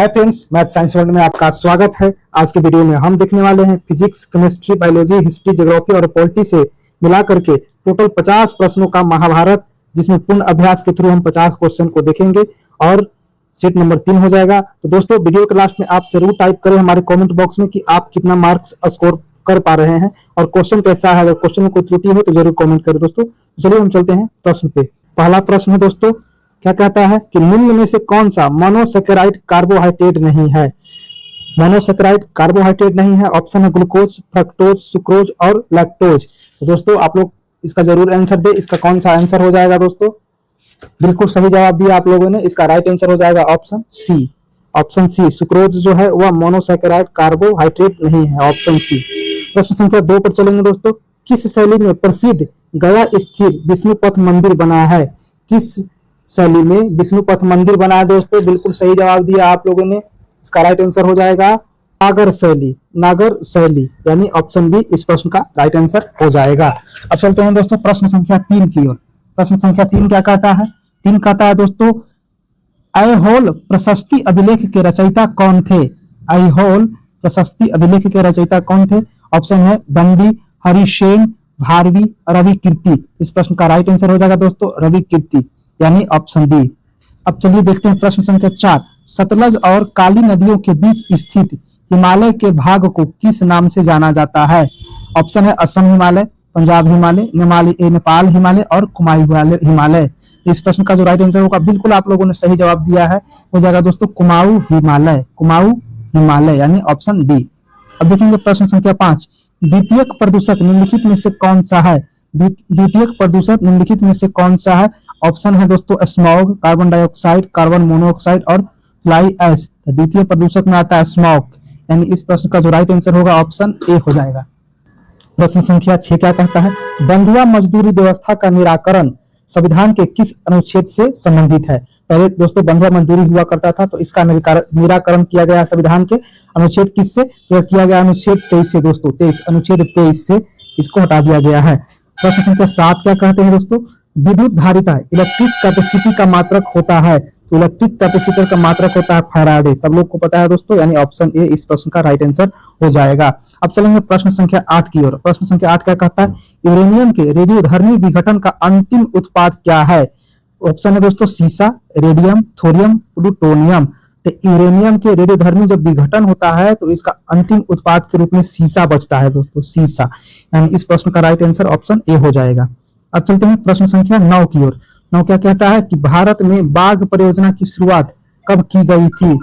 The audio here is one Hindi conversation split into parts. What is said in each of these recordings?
Hi friends, math science world में आपका स्वागत है। आज के वीडियो में हम देखने वाले हैं physics, chemistry, biology, history, geography और पॉलिटी से मिला करके टोटल 50 प्रश्नों का महाभारत, जिसमें पूर्ण अभ्यास के थ्रू हम 50 क्वेश्चन को देखेंगे और सेट नंबर 3 हो जाएगा। तो दोस्तों, वीडियो के लास्ट में आप जरूर टाइप करें हमारे कॉमेंट बॉक्स में कि आप कितना मार्क्स स्कोर कर पा रहे हैं और क्वेश्चन कैसा है। अगर क्वेश्चन में कोई त्रुटि हो तो जरूर कॉमेंट करें दोस्तों। चलिए हम चलते हैं प्रश्न पे। पहला प्रश्न है दोस्तों, क्या कहता है कि निम्न में से कौन सा मोनोसेकेराइड कार्बोहाइड्रेट नहीं है। मोनोसेकेराइड कार्बोहाइड्रेट नहीं है। ऑप्शन है ग्लूकोज, फ्रक्टोज, सुक्रोज और लैक्टोज। तो दोस्तों, आप लोग इसका जरूर आंसर दे। इसका कौन सा आंसर हो जाएगा दोस्तों? बिल्कुल सही जवाब दिया आप लोगों ने। इसका राइट आंसर हो जाएगा option C. Option C, sucrose जो है वह मोनोसेकेराइड कार्बोहाइड्रेट नहीं है। Option C. प्रश्न संख्या 2 पर चलेंगे दोस्तों। किस शैली में प्रसिद्ध गया स्थिर विष्णुपथ मंदिर बना है? किस शैली में विष्णुपथ मंदिर बना है दोस्तों? बिल्कुल सही जवाब दिया आप लोगों ने। इसका राइट आंसर हो जाएगा नागर शैली। नागर शैली यानी ऑप्शन बी इस प्रश्न का राइट आंसर हो जाएगा। अब चलते हैं दोस्तों प्रश्न संख्या 3 की ओर। प्रश्न संख्या 3 क्या कहता है? 3 कहता है दोस्तों, ऐहोल प्रशस्ति अभिलेख के रचयिता कौन थे? ऐहोल प्रशस्ति अभिलेख के रचयिता कौन थे? ऑप्शन है दंडी, हरिसेन, भारवी, रवि कीर्ति। इस प्रश्न का राइट आंसर हो जाएगा दोस्तों रवि कीर्ति यानी ऑप्शन डी। अब चलिए देखते हैं प्रश्न संख्या 4। सतलज और काली नदियों के बीच स्थित हिमालय के भाग को किस नाम से जाना जाता है? ऑप्शन है असम हिमालय, पंजाब हिमालय, नेपाल हिमालय और कुमाऊं हिमालय। इस प्रश्न का जो राइट आंसर होगा, बिल्कुल आप लोगों ने सही जवाब दिया है, हो जाएगा दोस्तों कुमाऊं हिमालय। कुमाऊं हिमालय यानी ऑप्शन डी। अब देखेंगे प्रश्न संख्या 5। द्वितीयक प्रदूषक निम्नलिखित में से कौन सा है? द्वितीयक प्रदूषक निम्नलिखित में से कौन सा है? ऑप्शन है दोस्तों smog, carbon dioxide, carbon monoxide और फ्लाई ऐश। तो द्वितीय प्रदूषक में आता है स्मॉग यानी इस प्रश्न का जो राइट आंसर होगा ऑप्शन ए हो जाएगा। प्रश्न संख्या 6 क्या कहता है? बंधुआ मजदूरी व्यवस्था का निराकरण संविधान के किस अनुच्छेद से संबंधित है? पहले दोस्तों बंधुआ मजदूरी हुआ करता था, तो इसका निराकरण किया गया संविधान के अनुच्छेद किस से? तो किया गया अनुच्छेद 23 से दोस्तों। 23 अनुच्छेद 23 से इसको हटा दिया गया है। प्रश्न संख्या 7 क्या कहते हैं दोस्तों? विद्युत धारिता इलेक्ट्रिक कैपेसिटी का मात्रक होता है। तो इलेक्ट्रिक कैपेसिटर का मात्रक होता है फैराडे। सब लोग को पता है दोस्तों, यानी ऑप्शन ए इस प्रश्न का राइट आंसर हो जाएगा। अब चलेंगे प्रश्न संख्या 8 की ओर। प्रश्न संख्या 8 क्या कहता है? यूरेनियम के रेडियोधर्मी विघटन का अंतिम उत्पाद क्या है? ऑप्शन है दोस्तों सीसा, रेडियम, थोरियम, प्लूटोनियम। तो यूरेनियम के रेडियोधर्मी जब विघटन होता है तो इसका अंतिम उत्पाद के रूप में सीसा बचता है दोस्तों, सीसा। यानी इस प्रश्न का राइट आंसर ऑप्शन ए हो जाएगा। अब चलते हैं प्रश्न संख्या 9 की ओर। 9 क्या कहता है कि भारत में बाघ परियोजना की शुरुआत कब की गई थी?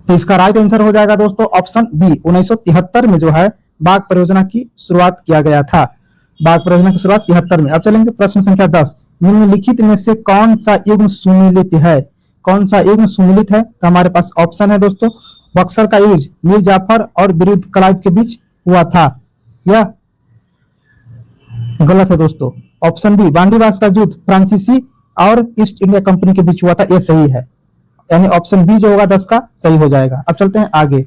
तो इसका राइट आंसर हो जाएगा दोस्तों ऑप्शन बी। 1973 में जो है बाघ परियोजना की शुरुआत किया गया था। बाघ परियोजना की शुरुआत 73 में। अब चलेंगे प्रश्न संख्या 10। निम्नलिखित में से कौन सा युग्म सुमेलित है? कौन सा युग्म सुमेलित है? तो हमारे पास ऑप्शन है दोस्तों बक्सर का युद्ध मीर जाफर और विरुद्ध क्लाइव के बीच हुआ था। यह गलत है दोस्तों। ऑप्शन बी बांडीवास का युद्ध फ्रांसीसी और ईस्ट इंडिया कंपनी के बीच हुआ था, यह सही है। यानी ऑप्शन बी जो होगा 10 का सही हो जाएगा। अब चलते हैं आगे।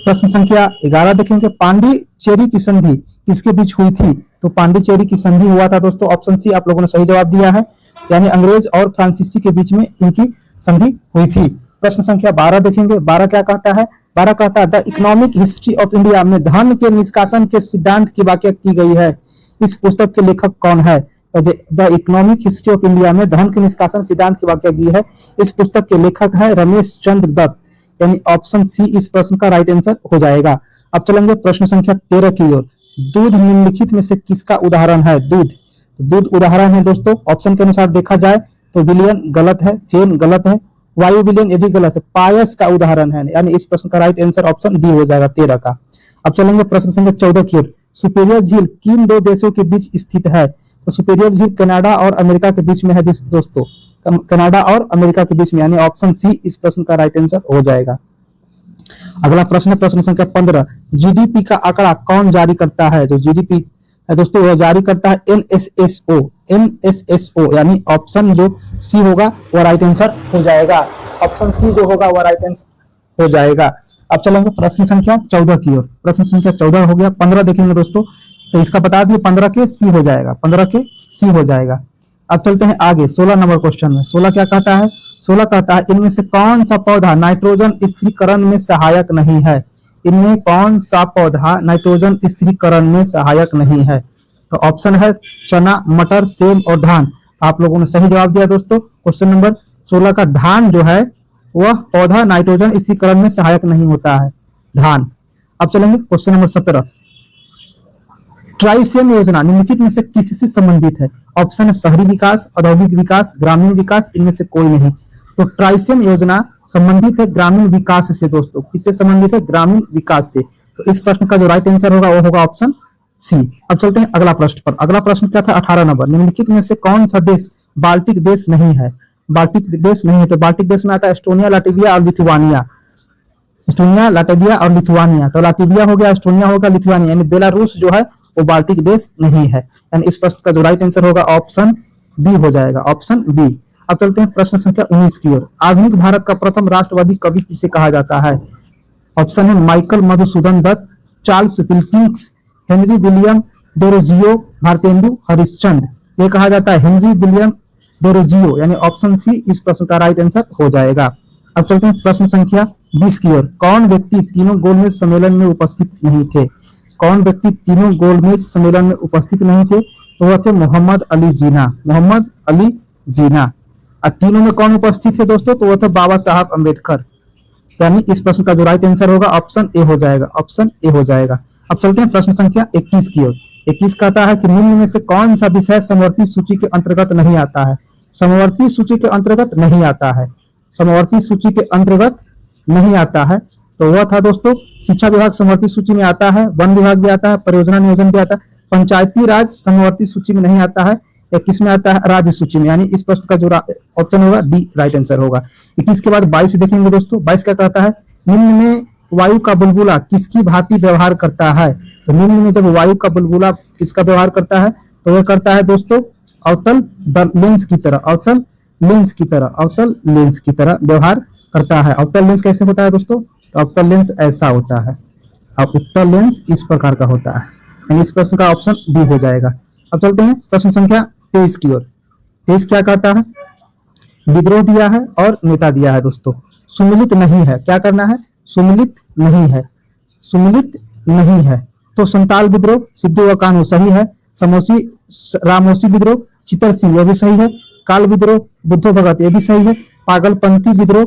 प्रश्न संख्या 11 देखेंगे। पांडिचेरी की संधि किसके बीच हुई थी? तो पांडिचेरी की संधि हुआ था दोस्तों ऑप्शन सी। आप लोगों ने सही जवाब दिया है, यानी अंग्रेज और फ्रांसीसी के बीच में इनकी संधि हुई थी। प्रश्न संख्या 12 देखेंगे। 12 क्या कहता है? 12 कहता है the economic history of India में धन के निष्कासन के सिद्धांत की व्याख्या की गई है। इस पुस्तक के लेखक कौन है? तो the economic history of India में धन के निष्कासन सिद्धांत की व्याख्या की है। इस पुस्तक के लेखक है रमेश चंद्र दत्त, यानी ऑप्शन सी इस प्रश्न का राइट आंसर हो जाएगा। अब चलेंगे प्रश्न संख्या 13 की ओर। दूध निम्नलिखित में से किसका उदाहरण है? दूध। तो दूध उदाहरण है दोस्तों। ऑप्शन के अनुसार देखा जाए तो विलियन गलत है, फेन गलत है, वायु विलियन ये भी गलत है, पायस का उदाहरण है। यानी इस प्रश्न का राइट आंसर ऑप्शन डी हो जाएगा 13 का। अब चलेंगे प्रश्न संख्या 14 की ओर। सुपीरियर झील किन दो देशों के बीच स्थित है? तो सुपीरियर झील कनाडा और अमेरिका के बीच में है दोस्तों। कनाडा और अमेरिका के बीच में, यानी ऑप्शन सी इस प्रश्न का राइट आंसर हो जाएगा। अगला प्रश्न प्रश्न संख्या 15। जीडीपी का आंकड़ा कौन जारी करता है? जो जीडीपी है दोस्तों वो जारी करता है एनएसएसओ। एनएसएसओ यानी ऑप्शन जो सी होगा वो राइट आंसर हो जाएगा। ऑप्शन सी जो होगा वो राइट आंसर हो जाएगा। अब चलेंगे प्रश्न संख्या 14 की ओर। प्रश्न संख्या 14 हो गया। 15 देखेंगे दोस्तों, तो इसका बता दिए 15 के सी हो जाएगा। 15 के सी हो जाएगा। अब चलते हैं आगे 16 नंबर क्वेश्चन में। 16 क्या कहता है? 16 कहता है इनमें से कौन सा पौधा नाइट्रोजन स्थिरीकरण में सहायक नहीं है। इनमें कौन सा पौधा नाइट्रोजन स्थिरीकरण में सहायक नहीं है। तो ऑप्शन है चना, मटर, सेम और धान। आप लोगों ने सही जवाब दिया दोस्तों। क्वेश्चन नंबर 16 का धान जो है वह पौधा नाइट्रोजन स्थिरीकरण में सहायक नहीं होता है, धान। अब चलेंगे क्वेश्चन नंबर 17। ट्राइसेम योजना निम्नलिखित में से किससे संबंधित है। ऑप्शन है शहरी विकास, औद्योगिक विकास, ग्रामीण विकास, इनमें से कोई नहीं। तो ट्राइसेम योजना संबंधित है ग्रामीण विकास से दोस्तों। किससे संबंधित है? ग्रामीण विकास से। तो इस प्रश्न का जो राइट आंसर होगा वो होगा ऑप्शन सी। अब चलते हैं अगला प्रश्न पर। अगला प्रश्न क्या था? 18 नंबर। निम्नलिखित में से कौन सा देश बाल्टिक देश नहीं है? बाल्टिक देश नहीं है तो बाल्टिक देश में आता है एस्टोनिया, लाटविया और लिथुआनिया। एस्टोनिया, लाटविया और लिथुआनिया। तो लाटविया हो गया, एस्टोनिया होगा, लिथुआनिया यानी बेलारूस जो है वो बाल्टिक देश नहीं है। यानी इस प्रश्न का जो राइट आंसर होगा ऑप्शन बी हो जाएगा, ऑप्शन बी। अब चलते हैं प्रश्न संख्या 19 की ओर। आधुनिक भारत का प्रथम राष्ट्रवादी कवि किसे कहा जाता है? ऑप्शन है Michael Madhusudan Dutt, Charles Wilkins, Henry William Derozio, Bharatendu Harishchandra. ये कहा जाता है हेनरी विलियम डेरोजियो, यानी ऑप्शन सी इस प्रश्न का राइट आंसर हो जाएगा। अब चलते हैं प्रश्न संख्या 20 की ओर। कौन व्यक्ति तीनों गोलमेज सम्मेलन में उपस्थित नहीं थे? कौन व्यक्ति तीनों गोलमेज सम्मेलन में उपस्थित नहीं थे? तो वह थे मोहम्मद अली जीना, मोहम्मद अली जीना। और तीनों में कौन उपस्थित थे दोस्तों? तो वह थे बाबा साहब अम्बेडकर। यानी इस प्रश्न का जो राइट आंसर होगा ऑप्शन ए हो जाएगा, ऑप्शन ए हो जाएगा। अब चलते हैं प्रश्न संख्या 21 की ओर। 21 कहता है कि निम्न में से कौन सा विषय समवर्ती सूची के अंतर्गत नहीं आता है? समवर्ती सूची के अंतर्गत नहीं आता है, समवर्ती सूची के अंतर्गत नहीं आता है। तो वह था दोस्तों शिक्षा विभाग समवर्ती सूची में आता है, वन विभाग भी आता है, परियोजना नियोजन भी आता है, पंचायती राज समवर्ती सूची में नहीं आता है। या किस में आता है? राज्य सूची में। यानी इस प्रश्न का जो ऑप्शन होगा डी राइट आंसर होगा। 21 के बाद 22 देखेंगे दोस्तों। 22 क्या कहता है? निम्न में वायु का बुलबुला किसकी भांति व्यवहार करता है? तो निम्न में जब वायु का बुलबुला किसका व्यवहार करता है तो वह करता है दोस्तों अवतल लेंस की तरह, अवतल लेंस की तरह, अवतल लेंस की तरह व्यवहार करता है। अवतल लेंस कैसे होता है दोस्तों? तो अवतल लेंस ऐसा होता है और उत्तल लेंस इस प्रकार का होता है। यानी इस प्रश्न का ऑप्शन बी हो जाएगा। अब चलते हैं प्रश्न संख्या 23 की ओर। 23 क्या कहता है? विद्रोह दिया है और नेता दिया है दोस्तों। सुमिलित नहीं है, क्या करना है? सुमिलित नहीं है, सुमिलित नहीं है। तो संताल विद्रोह, सिद्धू व कान्हू सही है। समोसी रामोसी विद्रोह, चितर सिंह यह भी सही है। काल विद्रोह, बुद्धो भगत यह भी सही है। पागलपंथी विद्रोह,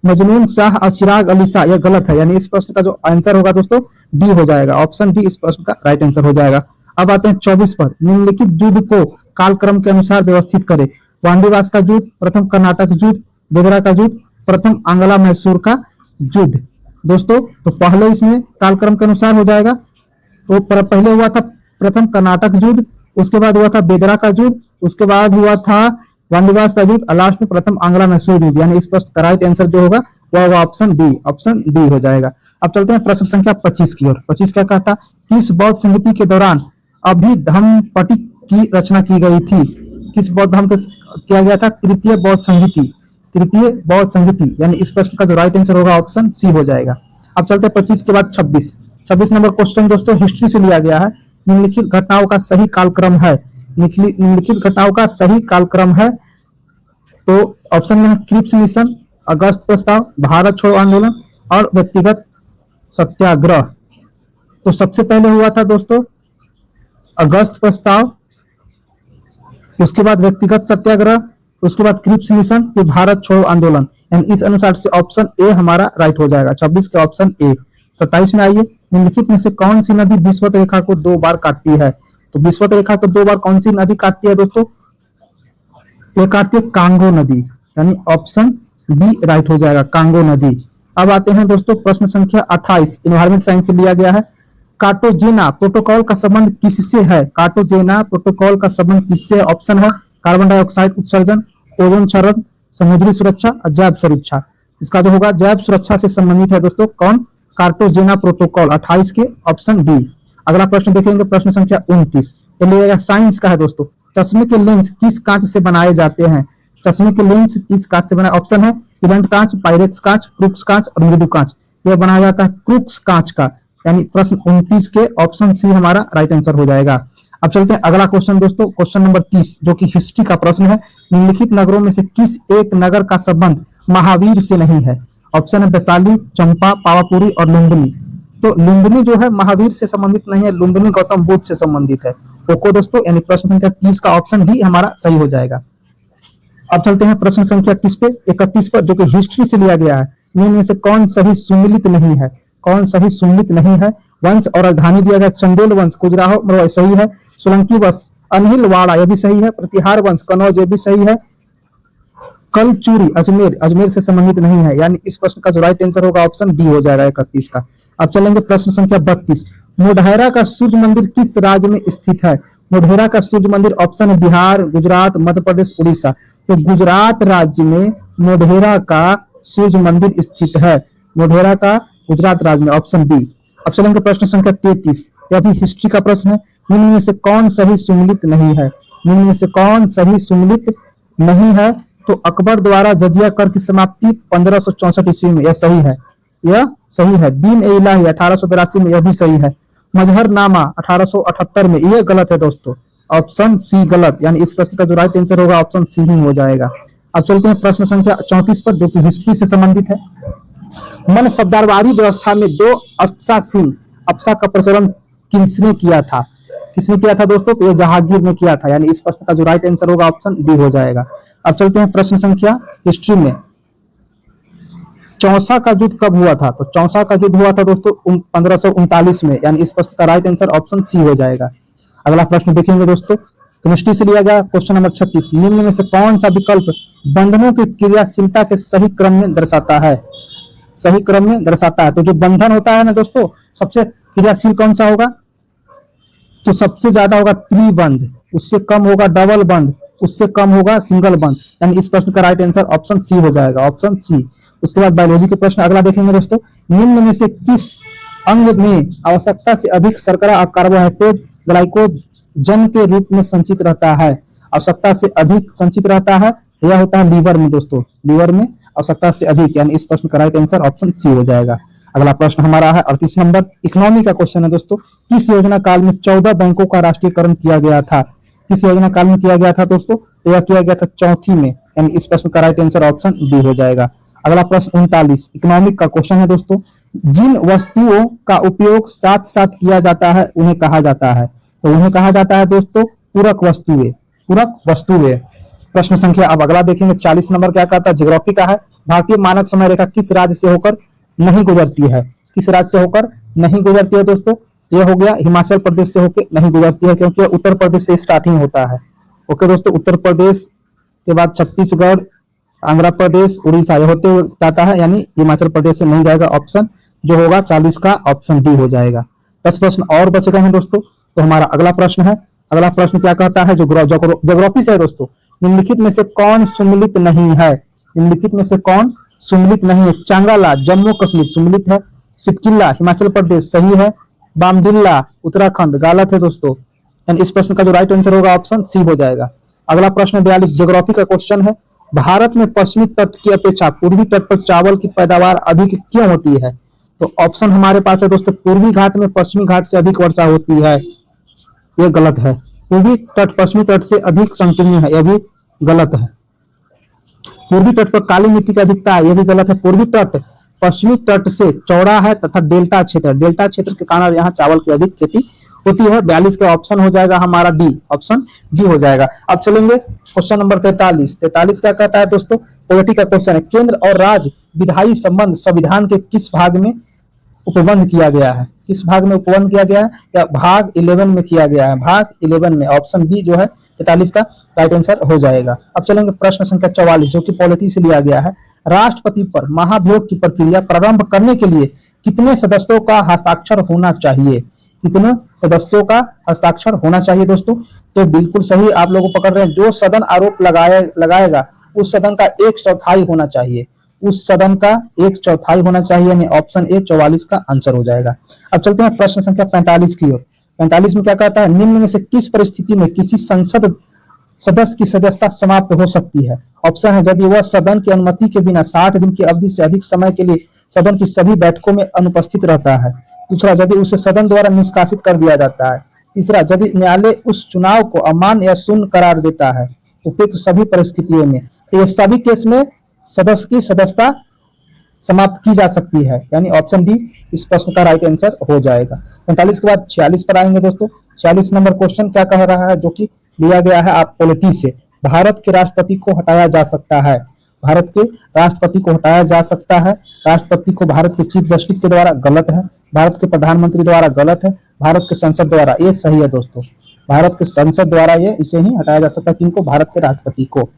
मजनून शाह और चिराग अली शाह यह गलत है। यानी इस प्रश्न का जो आंसर होगा दोस्तों डी हो जाएगा, ऑप्शन डी इस प्रश्न का राइट आंसर हो जाएगा। अब आते हैं 24 पर। निम्नलिखित युद्ध को कालक्रम के अनुसार व्यवस्थित करें। वांडीवास का युद्ध, प्रथम कर्नाटक युद्ध, बेदरा का युद्ध, प्रथम आंगला मैसूर का युद्ध। दोस्तों तो पहले इसमें कालक्रम के अनुसार हो जाएगा। तो पहले हुआ था प्रथम कर्नाटक युद्ध, उसके बाद हुआ था बेदरा का युद्ध, उसके बाद हुआ था वांडीवास का युद्ध और लास्ट में प्रथम आंगला मैसूर युद्ध। यानी इस प्रश्न का राइट आंसर जो होगा वह होगा ऑप्शन डी, ऑप्शन डी हो जाएगा। अब चलते हैं प्रश्न संख्या 25 की ओर। 25 क्या कहता? किस बौद्ध संहिता के दौरान अभिधम्मपट्टी की रचना की गई थी? किस बौद्ध धर्म के किया गया था? तृतीय बौद्ध संहिता, तृतीय बौद्ध संहिता। यानी इस प्रश्न का जो राइट आंसर होगा ऑप्शन सी हो जाएगा। अब चलते हैं 25 के बाद 26। 26 नंबर क्वेश्चन दोस्तों हिस्ट्री से लिया गया है। निम्नलिखित घटनाओं का सही कालक्रम है, निम्नलिखित घटनाओं का सही कालक्रम है। तो ऑप्शन में है क्रिप्स मिशन, अगस्त प्रस्ताव, भारत छोड़ो आंदोलन और व्यक्तिगत सत्याग्रह। तो सबसे पहले हुआ था दोस्तों अगस्त प्रस्ताव, उसके बाद व्यक्तिगत सत्याग्रह, उसके बाद क्रिप्स मिशन, फिर भारत छोड़ो आंदोलन। इस अनुसार से ऑप्शन ए हमारा राइट हो जाएगा, 26 का ऑप्शन ए। 27 में आइए। निम्नलिखित में से कौन सी नदी विषुवत रेखा को 2 बार काटती है? तो विषुवत रेखा को 2 बार कौन सी नदी काटती है दोस्तों? ये काटती है कांगो नदी, यानी ऑप्शन बी राइट हो जाएगा, कांगो नदी। अब आते हैं दोस्तों प्रश्न संख्या 28, इन्वायरमेंट साइंस से लिया गया है। कार्टाजेना प्रोटोकॉल का संबंध किससे है? कार्टाजेना प्रोटोकॉल का संबंध किससे? ऑप्शन है कार्बन डाइऑक्साइड उत्सर्जन, ओजोन क्षरण, समुद्री सुरक्षा और जैव सुरक्षा। इसका जो होगा जैव सुरक्षा से संबंधित है दोस्तों कौन? कार्टाजेना प्रोटोकॉल, 28 के ऑप्शन डी। अगला प्रश्न देखेंगे प्रश्न संख्या 29, ये लिएगा साइंस का है दोस्तों। चश्मे के लेंस किस कांच से बनाए जाते हैं? चश्मे के लेंस किस कांच से बनाए? ऑप्शन है पिलेंट कांच, पायरेक्स कांच, क्रूक्स कांच और मृदु कांच। यह बनाया जाता है क्रूक्स कांच का, यानी प्रश्न 29 के ऑप्शन सी हमारा राइट आंसर हो जाएगा। अब चलते हैं अगला क्वेश्चन दोस्तों, क्वेश्चन नंबर 30 जो कि हिस्ट्री का प्रश्न है। निम्नलिखित नगरों में से किस एक नगर का संबंध महावीर से नहीं है? ऑप्शन है वैशाली, चंपा, पावापुरी और लुम्बिनी। तो लुम्बिनी जो है महावीर से संबंधित नहीं है, लुम्बिनी गौतम बुद्ध से संबंधित है। ओको दोस्तों, यानी प्रश्न संख्या 30 का ऑप्शन डी हमारा सही हो जाएगा। अब चलते हैं प्रश्न संख्या 31 पर जो कि हिस्ट्री से लिया गया है। निम्न में से कौन सही सुमिलित नहीं है? कौन सही सुमिलित नहीं है? वंश और राजधानी दिया गया, चंदेल वंश खजुराहो सही है, सोलंकी वंश अनहिलवाड़ा यह भी सही है, प्रतिहार वंश कनौज ये भी सही है, कलचुरी अजमेर से संबंधित नहीं है। यानी इस प्रश्न का जो राइट आंसर होगा ऑप्शन डी हो जाएगा 31 का। अब चलेंगे प्रश्न संख्या 32। मोढेरा का सूर्य मंदिर किस राज्य में स्थित है? मोढेरा का सूर्य मंदिर ऑप्शन है बिहार, गुजरात, मध्य प्रदेश, उड़ीसा। तो गुजरात राज्य में मोढेरा का सूर्य मंदिर स्थित है। मोढेरा का गुजरात राज्य में, ऑप्शन बी। अब चलेंगे प्रश्न संख्या 33। यह भी हिस्ट्री का प्रश्न है। निम्न में से कौन सही सुमिलित नहीं है? निम्न में से कौन सही सुमिलित नहीं है? तो अकबर द्वारा जजिया कर की समाप्ति 1564 ईस्वी में, यह सही है, यह सही है। दीन ए इलाही 1882 में, यह भी सही है। मजहरनामा 1878 में, यह गलत है दोस्तों, ऑप्शन सी गलत। यानी इस प्रश्न का जो राइट आंसर होगा ऑप्शन सी ही हो जाएगा। अब चलते हैं प्रश्न संख्या 34 पर जो कि हिस्ट्री से संबंधित है। मन सब्दारवारी व्यवस्था में दो अफसा सिंह, अफसा का प्रचलन किसने किया था? किसने किया था दोस्तों? तो ये जहांगीर ने किया था। यानी इस प्रश्न का जो राइट आंसर होगा ऑप्शन डी हो जाएगा। अब चलते हैं प्रश्न संख्या हिस्ट्री में। चौसा का युद्ध कब हुआ था? तो चौसा का युद्ध हुआ था दोस्तों 1539 में। यानी इस प्रश्न का राइट आंसर ऑप्शन सी हो जाएगा। अगला प्रश्न देखेंगे दोस्तों, केमिस्ट्री से लिया गया, क्वेश्चन नंबर 36। निम्न में से कौन सा विकल्प बंधनों की क्रियाशीलता के सही क्रम में दर्शाता है? सही क्रम में दर्शाता है। तो जो बंधन होता है ना दोस्तों, सबसे क्रियाशील कौन सा होगा? तो सबसे ज्यादा होगा त्रिबंध, उससे कम होगा डबल बंध, उससे कम होगा सिंगल बंध। यानी इस प्रश्न का राइट आंसर ऑप्शन सी हो जाएगा, ऑप्शन सी। उसके बाद बायोलॉजी के प्रश्न अगला देखेंगे दोस्तों। निम्न में से किस अंग में आवश्यकता से अधिक शर्करा और कार्बोहाइड्रेट ग्लाइकोजन के रूप में संचित रहता है? आवश्यकता से अधिक संचित रहता है, यह होता है लीवर में दोस्तों, लीवर में आवश्यकता से अधिक। यानी इस प्रश्न का राइट आंसर ऑप्शन सी हो जाएगा। अगला प्रश्न हमारा है 38 नंबर, इकोनॉमी का क्वेश्चन है दोस्तों। किस योजना काल में 14 बैंकों का राष्ट्रीयकरण किया गया था? किस योजना काल में किया गया था दोस्तों? तो यह किया गया था चौथी में। यानी इस प्रश्न का राइट आंसर ऑप्शन बी हो जाएगा। अगला प्रश्न 39 इकोनॉमिक का क्वेश्चन है दोस्तों। जिन वस्तुओं का उपयोग साथ साथ किया जाता है उन्हें कहा जाता है? तो उन्हें कहा जाता है दोस्तों पूरक वस्तुएं, पूरक वस्तुएं। प्रश्न संख्या अब अगला देखेंगे 40 नंबर, क्या कहता है? ज्योग्राफी का है। भारतीय मानक समय रेखा किस राज्य से होकर नहीं गुजरती है? किस राज्य से होकर नहीं गुजरती है दोस्तों? यह हो गया हिमाचल प्रदेश से होकर नहीं गुजरती है, क्योंकि उत्तर प्रदेश से स्टार्टिंग होता है। ओके दोस्तों, उत्तर प्रदेश के बाद छत्तीसगढ़, आंध्र प्रदेश, उड़ीसा यह होते हुए जाता है। यानी हिमाचल प्रदेश से नहीं जाएगा। ऑप्शन जो होगा 40 का ऑप्शन डी हो जाएगा। 10 प्रश्न और बच गए हैं दोस्तों। तो हमारा अगला प्रश्न है, अगला प्रश्न क्या कहता है? जो ज्योग्राफी से है दोस्तों। निम्नलिखित में से कौन सुमिलित नहीं है? निम्नलिखित में से कौन सुमिलित नहीं है? चांगाला जम्मू कश्मीर सुमिलित है, सिपकिल्ला हिमाचल प्रदेश सही है, बामडिल्ला उत्तराखंड गलत है दोस्तों। यानी इस प्रश्न का जो राइट आंसर होगा ऑप्शन सी हो जाएगा। अगला प्रश्न 42 ज्योग्राफी का क्वेश्चन है। भारत में पश्चिमी तट की अपेक्षा पूर्वी तट पर चावल की पैदावार अधिक क्यों होती है? तो ऑप्शन हमारे पास है दोस्तों, पूर्वी घाट में पश्चिमी घाट से अधिक वर्षा होती है, यह गलत है। पूर्वी तट पश्चिमी तट से अधिक संकीर्ण है, यह भी गलत है। पूर्वी तट पर काली मिट्टी की अधिकता है, यह भी गलत है। पूर्वी तट पश्चिमी तट से चौड़ा है तथा डेल्टा क्षेत्र के कारण यहाँ चावल की अधिक खेती होती है। 42 का ऑप्शन हो जाएगा हमारा डी, ऑप्शन डी हो जाएगा। अब चलेंगे क्वेश्चन नंबर 43 क्या कहता है दोस्तों? पॉलिटी का क्वेश्चन है। केंद्र और राज्य विधायी संबंध संविधान के किस भाग में उपबंध किया गया है? किस भाग में उपबंध किया गया है? या भाग 11 में किया गया है? भाग 11 में, ऑप्शन बी जो है 43 का राइट आंसर हो जाएगा। अब चलेंगे प्रश्न संख्या 44 जो कि पॉलिटी से लिया गया है। राष्ट्रपति पर महाभियोग की प्रक्रिया प्रारंभ करने के लिए कितने सदस्यों का हस्ताक्षर होना चाहिए? कितने सदस्यों का हस्ताक्षर होना चाहिए दोस्तों? तो बिल्कुल सही आप लोग पकड़ रहे हैं। जो सदन आरोप लगाएगा उस सदन का 1/4 होना चाहिए, उस सदन का 1/4 होना चाहिए। यानी ऑप्शन ए 44 का आंसर हो जाएगा। अब चलते हैं प्रश्न संख्या 45 की ओर। 45 में क्या कहता है? निम्न में से किस परिस्थिति में किसी संसद सदस्य की सदस्यता समाप्त हो सकती है? ऑप्शन है यदि वह सदन की अनुमति के बिना 60 दिन की अवधि से अधिक समय के लिए सदन की सभी बैठकों में अनुपस्थित रहता है। दूसरा, यदि उसे सदन द्वारा निष्कासित कर दिया जाता है। तीसरा, यदि न्यायालय उस चुनाव को अमान्य या शून्य करार देता है उपयुक्त सभी परिस्थितियों में, तो ये सभी केस में सदस्य की सदस्यता समाप्त की जा सकती है, यानी ऑप्शन डी इस प्रश्न का राइट आंसर हो जाएगा। 45 के बाद 46 पर आएंगे दोस्तों। 46 नंबर क्वेश्चन क्या कह रहा है, जो कि लिया गया है आप पॉलिटी से। भारत के राष्ट्रपति को हटाया जा सकता है, भारत के राष्ट्रपति को हटाया जा सकता है। राष्ट्रपति को भारत के चीफ जस्टिस के द्वारा गलत है, भारत के प्रधानमंत्री द्वारा गलत है, भारत के संसद द्वारा ये सही है दोस्तों। भारत के संसद द्वारा ये इसे ही हटाया जा सकता है, किनको, भारत के राष्ट्रपति को।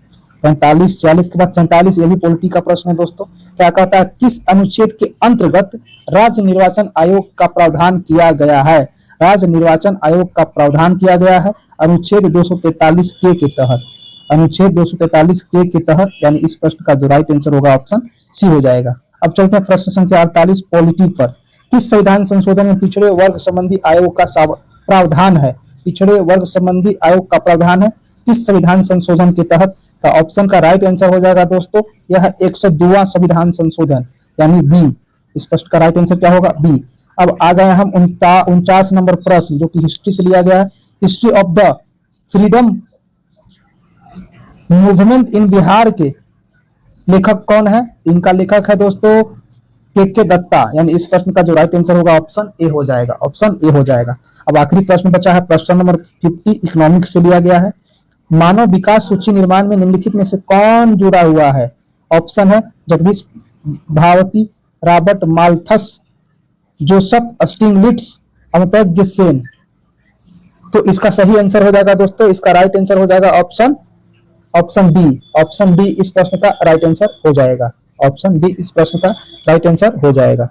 45 46 के बाद 47 ये भी पॉलिटी का प्रश्न है दोस्तों। क्या कहता है, किस अनुच्छेद के अंतर्गत राज्य निर्वाचन आयोग का प्रावधान किया गया है। राज्य निर्वाचन आयोग का प्रावधान किया गया है अनुच्छेद 243 के तहत, अनुच्छेद 243 के तहत, यानी इस प्रश्न का जो राइट आंसर होगा ऑप्शन सी हो जाएगा। अब चलते हैं प्रश्न संख्या 48 पॉलिटी पर। किस संविधान संशोधन में पिछड़े वर्ग संबंधी आयोग का प्रावधान है। पिछड़े वर्ग संबंधी आयोग का प्रावधान है किस संविधान संशोधन के तहत, का ऑप्शन का राइट आंसर हो जाएगा दोस्तों, यह 102वां संविधान संशोधन, यानी बी। इस प्रश्न का राइट आंसर क्या होगा, बी। अब आ गए हम 49 नंबर प्रश्न, जो कि हिस्ट्री से लिया गया है। History of the freedom movement in Bihar के लेखक कौन है। इनका लेखक है दोस्तों के दत्ता, यानी इस प्रश्न का जो राइट आंसर होगा ऑप्शन ए हो जाएगा, ऑप्शन ए हो जाएगा। अब आखिरी प्रश्न बचा है, प्रश्न नंबर 50 इकोनॉमिक्स से लिया गया है। मानव विकास सूची निर्माण में निम्नलिखित में से कौन जुड़ा हुआ है। ऑप्शन है Jagdish Bhagwati, Robert Malthus, Joseph Stiglitz, Amitabh Sen. तो इसका सही आंसर हो जाएगा दोस्तों, इसका राइट आंसर हो जाएगा ऑप्शन डी। ऑप्शन डी इस प्रश्न का राइट आंसर हो जाएगा, ऑप्शन डी इस प्रश्न का राइट आंसर हो जाएगा।